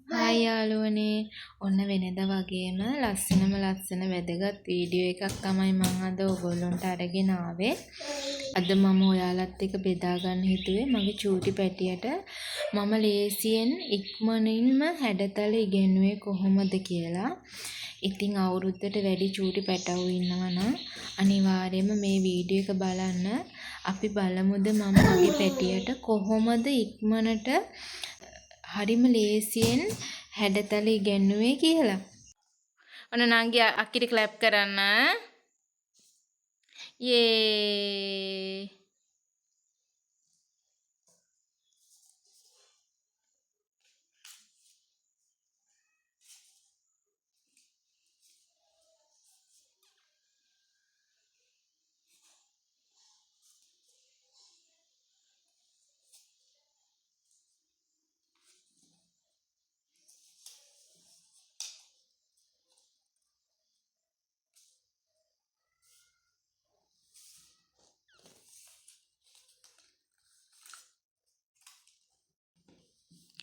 Hi යාළුවනේ ඔන්න වෙනද වගේම ලස්සන වැදගත් වීඩියෝ එකක් තමයි මම අද ඔයගොල්ලන්ට අරගෙන ආවේ. අද මම ඔයාලත් එක්ක බෙදා ගන්න හිතුවේ මගේ චූටි පැටියට මම ලේසියෙන් ඉක්මනින්ම හැඩතල ඉගෙනුවේ කොහොමද කියලා. ඉතින් අවුරුද්දට වැඩි චූටි පැටවු ඉන්නවා නම් අනිවාර්යයෙන්ම මේ වීඩියෝ එක බලන්න. අපි බලමුද මම මගේ පැටියට කොහොමද ඉක්මනට හරිම ලේසියෙන් හැඩතල ඉගෙනුවේ කියලා. ඔන්න නංගි අක්කිට ක්ලැප් කරන්න.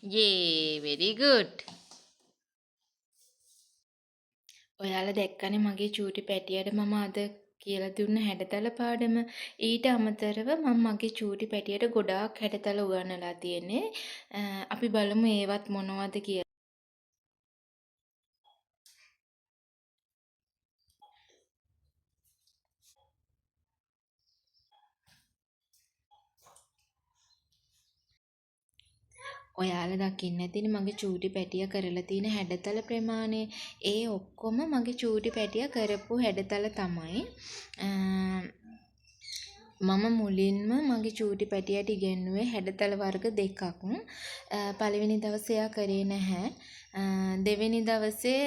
යේ very good. ඔයාලා දැක්කනේ මගේ චූටි පැටියට මම අද කියලා දුන්න හැඩතල පාඩම. ඊට අමතරව මම මගේ චූටි පැටියට ගොඩාක් හැඩතල උගන්වලා තියෙන්නේ. අපි බලමු ඒවත් මොනවද කියලා. ඔයාලා දකින්න ඇතිනේ මගේ චූටි පැටියා කරලා තියෙන හැඩතල ප්‍රමාණය. ඒ ඔක්කොම මගේ චූටි පැටියා කරපු හැඩතල තමයි. මම මුලින්ම මගේ චූටි පැටියට ඉගෙනුවේ හැඩතල වර්ග දෙකක්. පළවෙනි දවසේ එයා කරේ නැහැ. දෙවෙනි දවසේ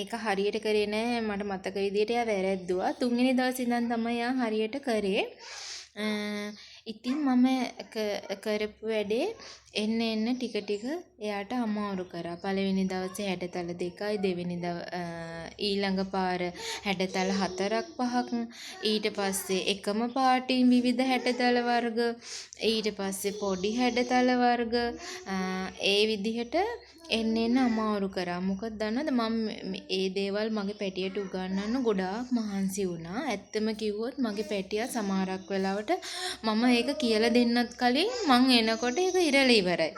ඒක හරියට කරේ නැහැ. මට මතක විදිහට එයා වැරද්දුවා. තුන්වෙනි දවසේ ඉඳන් තමයි එයා හරියට කරේ. ඉතින් මම කරපු වැඩේ එන්න ටික එයාට අමාරු කරා. පළවෙනි දවසේ හැඩතල 2යි, දෙවෙනි ඊළඟ පාර හැඩතල 4ක් 5ක්. ඊට පස්සේ එකම පාටින් විවිධ හැඩතල වර්ග, ඊට පස්සේ පොඩි හැඩතල වර්ග, ඒ විදිහට එන්න අමාරු කරා. මොකද දන්නවද මම ඒ දේවල් මගේ පැටියට උගන්වන්න ගොඩාක් මහන්සි වුණා. ඇත්තම කිව්වොත් මගේ පැටියා සමහරක් වෙලාවට මම ඒක කියලා දෙන්නත් කලින් මං එනකොට ඒක ඉරලා ඉවරයි.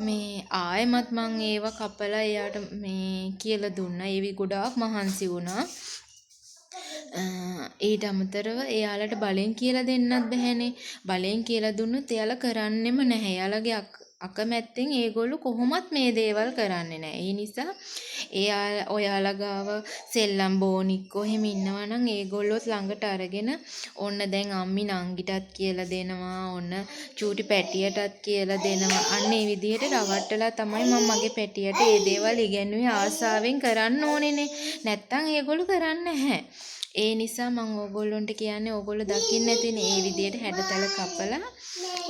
මේ ආයෙමත් මං ඒව කපලා එයාට මේ කියලා දුන්නා. ඒවි ගොඩාක් මහන්සි වුණා. ඊට අමතරව එයාලට බලෙන් කියලා දෙන්නත් බැහැනේ. බලෙන් කියලා දුන්නොත් එයාලා කරන්නෙම නැහැ. එයාලගේ අකමැත්තෙන් ඒගොල්ලෝ කොහොමත් මේ දේවල් කරන්නේ නැහැ. ඒ නිසා ඔයාලා ගාව සෙල්ලම් බෝනික්කෝ එහෙම ඉන්නවා නම් ඒගොල්ලොත් ළඟට අරගෙන ඔන්න දැන් අම්මි නංගිටත් කියලා දෙනවා. ඔන්න චූටි පැටියටත් කියලා දෙනවා. අන්න ඒ විදිහට රවට්ටලා තමයි මම මගේ පැටියට මේ දේවල් ඉගෙනුවේ. ආසාවෙන් කරන්න ඕනේනේ. නැත්තම් ඒගොල්ලෝ කරන්නේ නැහැ. ඒ නිසා මම ඕගොල්ලොන්ට කියන්නේ ඕගොල්ලෝ දකින්න ඇතිනේ මේ විදිහට හැඩතල කපලා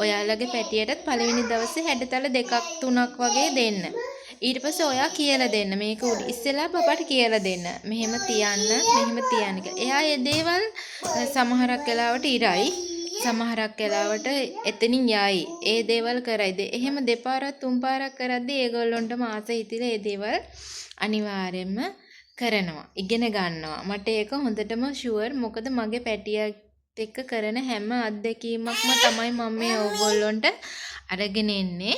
ඔයාලගේ පැටියටත් පළවෙනි දවසේ හැඩතල 2ක් 3ක් වගේ දෙන්න. ඊට පස්සේ ඔයා කියලා දෙන්න. මේක ඉස්සෙල්ලා පපට කියලා දෙන්න. මෙහෙම තියන්න කියලා. එයා මේ දේවල් සමහරක් වෙලාවට ඉරයි. සමහරක් වෙලාවට එතනින් යයි. ඒ දේවල් කරයිද. එහෙම දෙපාරක් තුන් පාරක් කරද්දී ඒගොල්ලොන්ටම ආස හිතිලා මේ දේවල් අනිවාර්යයෙන්ම කරනවා. ඉගෙන ගන්නවා. මට ඒක හොඳටම ෂුවර්. මොකද මගේ පැටියාත් එක්ක කරන හැම අත්දැකීමක්ම තමයි මම මේ ඕගොල්ලොන්ට අරගෙන එන්නේ.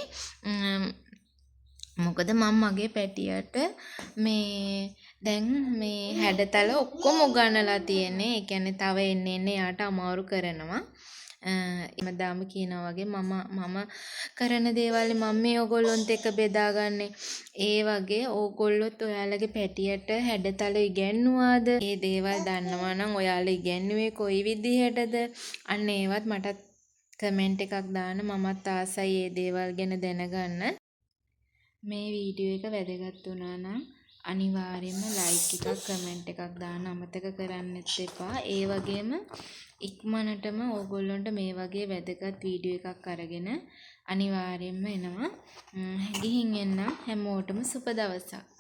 මොකද මම මගේ පැටියට මේ දැන් මේ හැඩතල ඔක්කොම උගන්වලා තියෙන්නේ. ඒ කියන්නේ තව එන්න යාට අමාරු කරනවා. ඉමදාම කියනවා වගේ මම කරන දේවල් මම මේ ඕගොල්ලොන්ට එක බෙදාගන්නේ. ඒ වගේ ඕගොල්ලොත් ඔයාලගේ පැටියට හැඩතල ඉගෙනුවාද? මේ දේවල් දන්නවා නම් ඔයාලා ඉගෙනුවේ කොයි විදිහටද? අන්න ඒවත් මටත් කමෙන්ට් එකක් දාන්න. මමත් ආසයි මේ දේවල් ගැන දැනගන්න. මේ වීඩියෝ එක වැදගත් වුණා නම් අනිවාර්යයෙන්ම ලයික් එකක් කමෙන්ට් එකක් දාන්න අමතක කරන්නෙත් එපා. ඒ වගේම ඉක්මනටම ඕගොල්ලන්ට මේ වගේ වැදගත් වීඩියෝ එකක් අරගෙන අනිවාර්යයෙන්ම එනවා. ගිහින් එන්න හැමෝටම සුබ දවසක්.